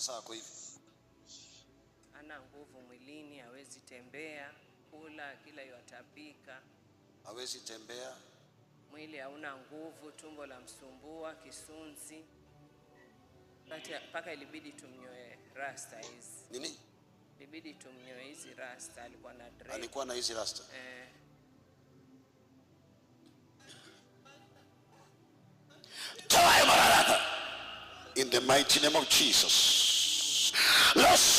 sasa ako hivi. Ana nguvu mwilini, hawezi tembea, kula kila yatapika. Hawezi tembea. Mwili hauna nguvu, tumbo la msumbua, kisunzi. Paka ilibidi tumnyoe rasta hizi. Nini? Ilibidi tumnyoe hizi rasta, alikuwa na dread. Alikuwa na hizi rasta. In the mighty name of Jesus. Lost.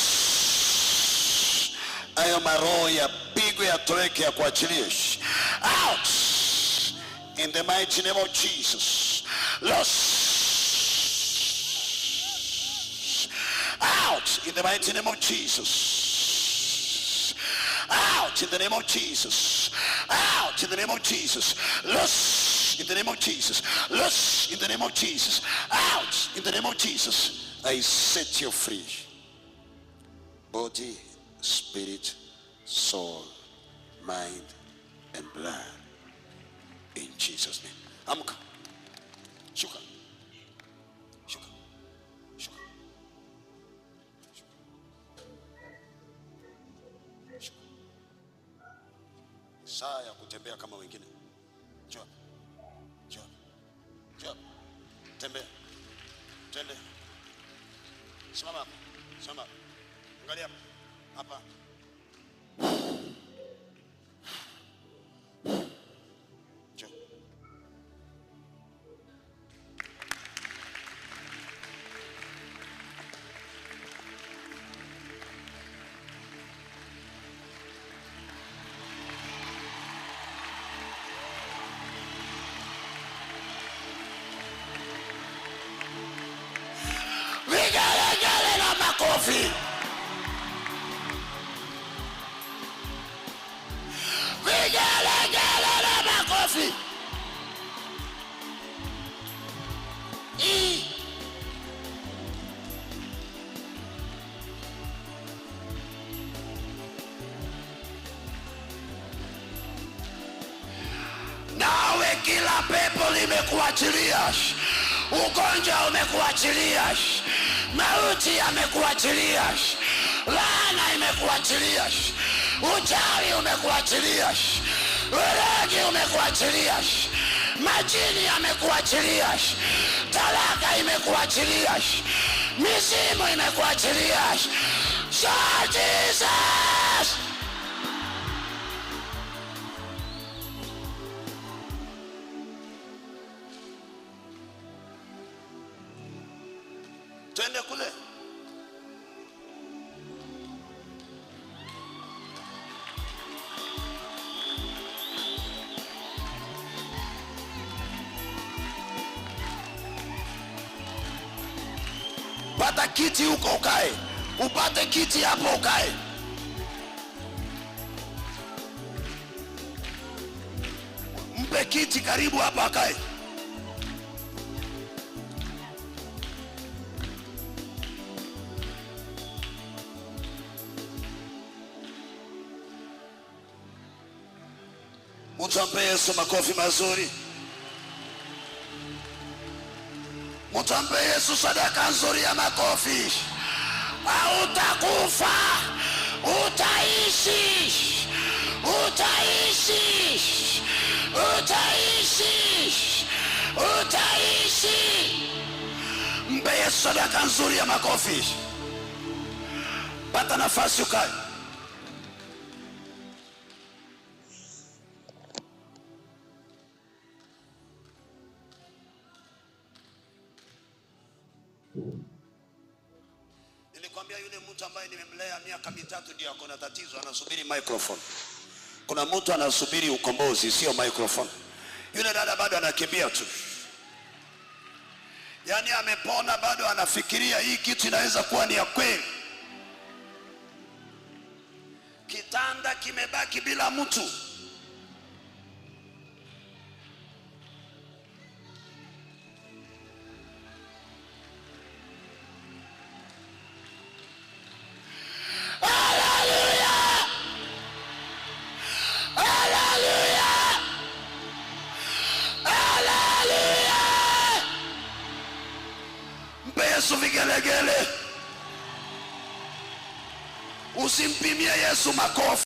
Ayo maroho ya pigo ya toweke ya kuachilia. Out. In the mighty name of Jesus. Lost. Out. In the mighty name of Jesus. Out. In the name of Jesus. Out. In the name of Jesus. Lost. In the name of Jesus. Loose in the name of Jesus. Out in the name of Jesus. I set you free. Body, spirit, soul, mind, and blood. In Jesus' name. Amka. Shuka. Shuka. Shuka. Shuka. Saa ya kutembea kama wengine. Njoo. Tembea. Tende. Simama hapa. Simama. Angalia hapa. Njoo. Makofi. Vigelegele na makofi. Nawe kila pepo limekuachilia. Ugonjwa umekuachilia. Mauti amekuachilia. Laana imekuachilia. Uchawi umekuachilia. Uragi umekuachilia. Majini amekuachilia. Talaka imekuachilia. Mizimu imekuachilia. Jesus! Twende kule. Pata kiti huko ukae. Upate kiti hapo ukae. Mpe kiti karibu hapa akae. Mtampe Yesu makofi mazuri. Mtampe Yesu sadaka nzuri ya makofi. Hautakufa, utaishi. Utaishi. Utaishi. Utaishi. Mpe Yesu sadaka nzuri ya makofi. Pata nafasi ukae. Nilikwambia yule mtu ambaye nimemlea miaka 3 ndio akona tatizo, anasubiri microphone. Kuna mtu anasubiri ukombozi, sio microphone. Yule dada bado anakimbia tu. Yaani amepona, bado anafikiria hii kitu inaweza kuwa ni ya kweli. Kitanda kimebaki bila mtu. Yesu vigelegele. Usimpimie Yesu makofi.